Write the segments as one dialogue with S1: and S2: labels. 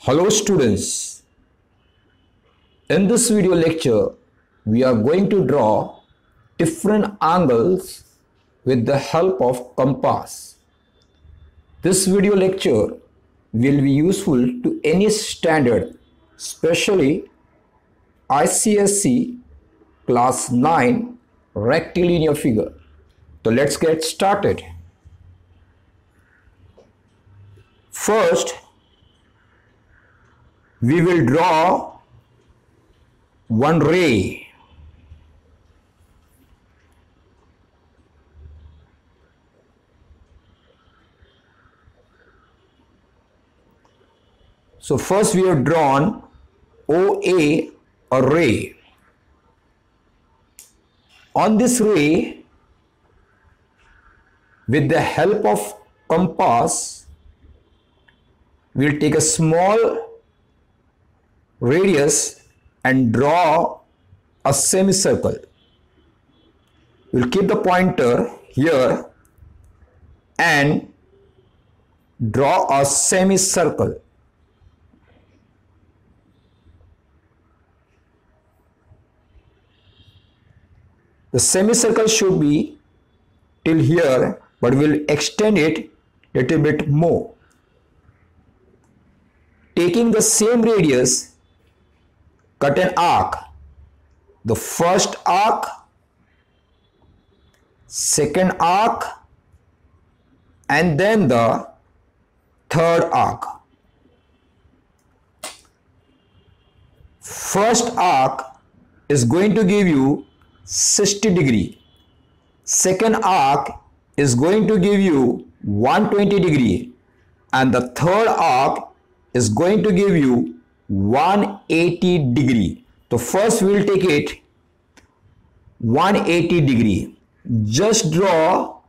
S1: Hello students, in this video lecture we are going to draw different angles with the help of compass. This video lecture will be useful to any standard, especially ICSE class 9 rectilinear figure. So let's get started. First, we will draw one ray. So first we have drawn OA, a ray. On this ray, with the help of compass, we will take a small radius and draw a semicircle. We'll keep the pointer here and draw a semicircle. The semicircle should be till here, but we'll extend it a little bit more. Taking the same radius, cut an arc. The first arc, second arc, and then the third arc. First arc is going to give you 60 degree. Second arc is going to give you 120 degree. And the third arc is going to give you 180 degree. So first we will take it 180 degree. Just draw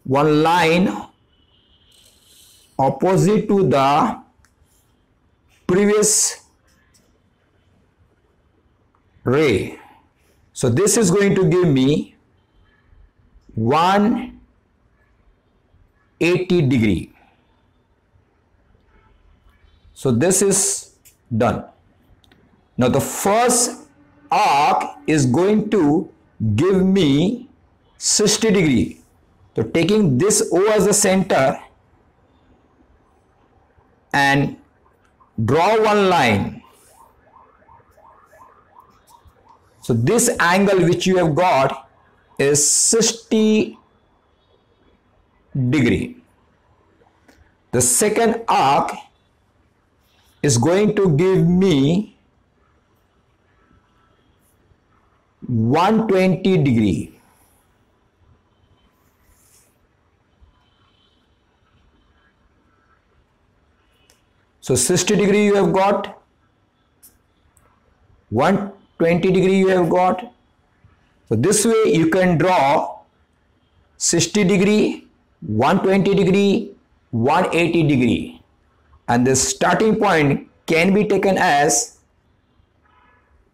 S1: one line opposite to the previous ray. So this is going to give me 180 degree. So this is done. Now the first arc is going to give me 60 degree. So taking this O as the center and draw one line. So this angle which you have got is 60 degree. The second arc is going to give me 120 degree. So 60 degree you have got, 120 degree you have got. So this way you can draw 60 degree, 120 degree, 180 degree. And the starting point can be taken as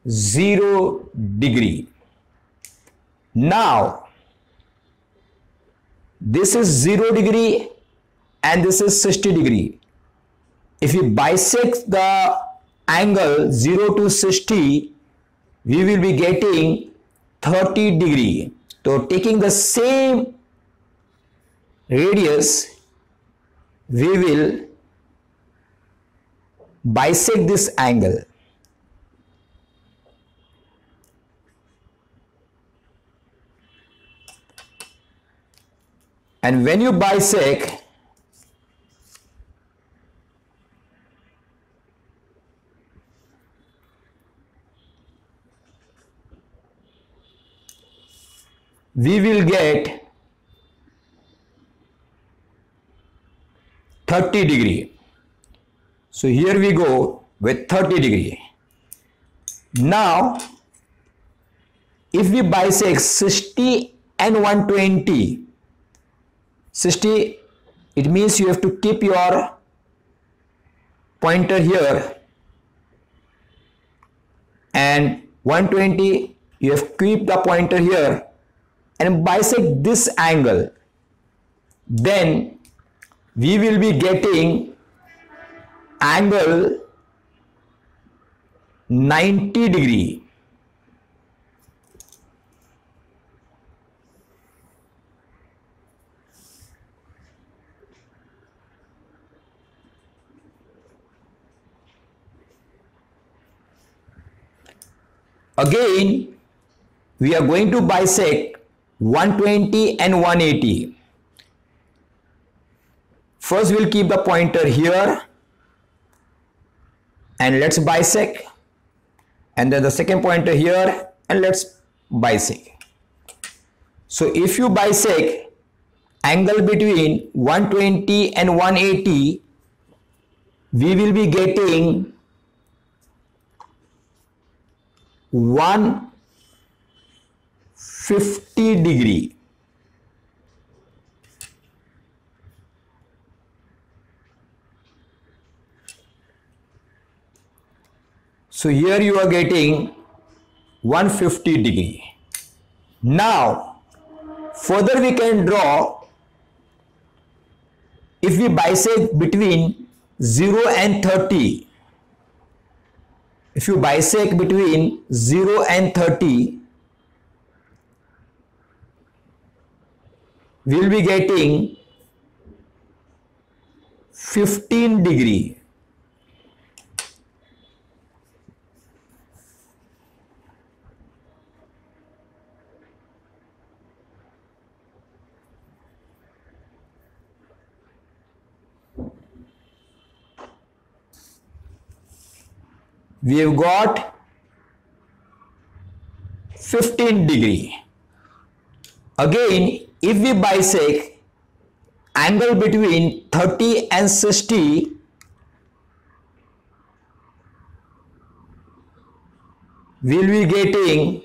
S1: 0 degree. Now, this is 0 degree and this is 60 degree. If we bisect the angle 0 to 60, we will be getting 30 degree. So taking the same radius, we will bisect this angle. And when you bisect, we will get 30 degree. So here we go with 30 degree. Now, if we bisect 60 and 120, 60, it means you have to keep your pointer here, and 120 you have to keep the pointer here and bisect this angle. then we will be getting angle 90 degree. Again, we are going to bisect 120 and 180. First, we'll keep the pointer here and let's bisect, and then the second pointer here and let's bisect. So if you bisect angle between 120 and 180, we will be getting 150 degree. So here you are getting 150 degree. Now further we can draw, if we bisect between 0 and 30, if you bisect between 0 and 30, we will be getting 15 degree. We have got 15 degree. Again, if we bisect angle between 30 and 60, we will be getting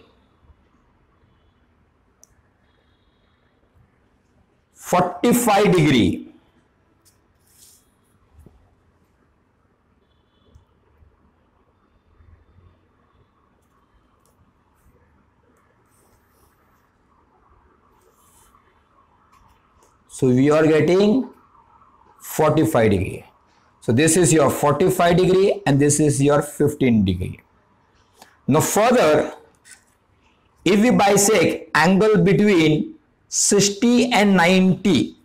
S1: 45 degree. So we are getting 45 degree. So this is your 45 degree and this is your 15 degree. Now further, if we bisect angle between 60 and 90,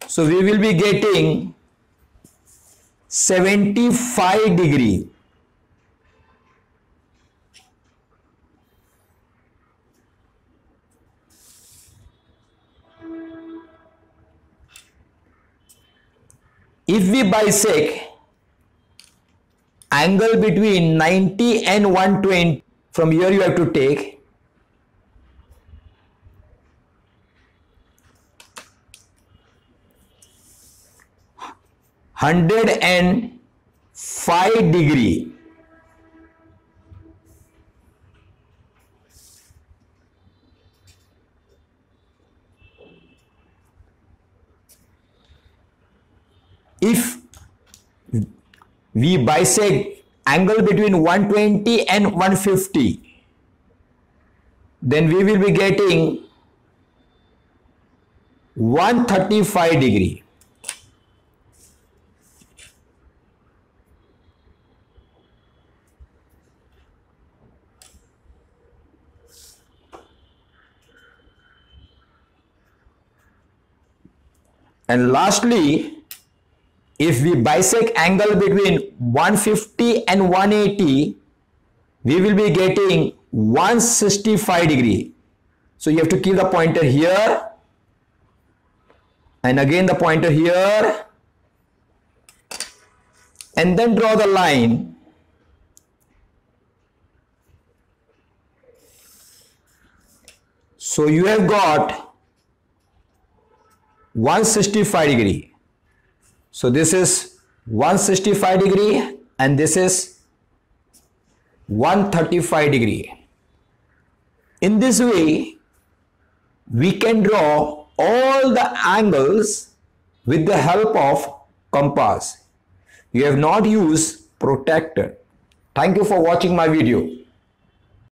S1: so we will be getting 75 degree. If we bisect angle between 90 and 120, from here you have to take 105 degree. If we bisect angle between 120 and 150, then we will be getting 135 degree. And lastly, if we bisect angle between 150 and 180, we will be getting 165 degree. So you have to keep the pointer here and again the pointer here and then draw the line. So you have got 165 degree. So this is 165 degree and this is 135 degree. In this way, we can draw all the angles with the help of compass. You have not used protractor. Thank you for watching my video.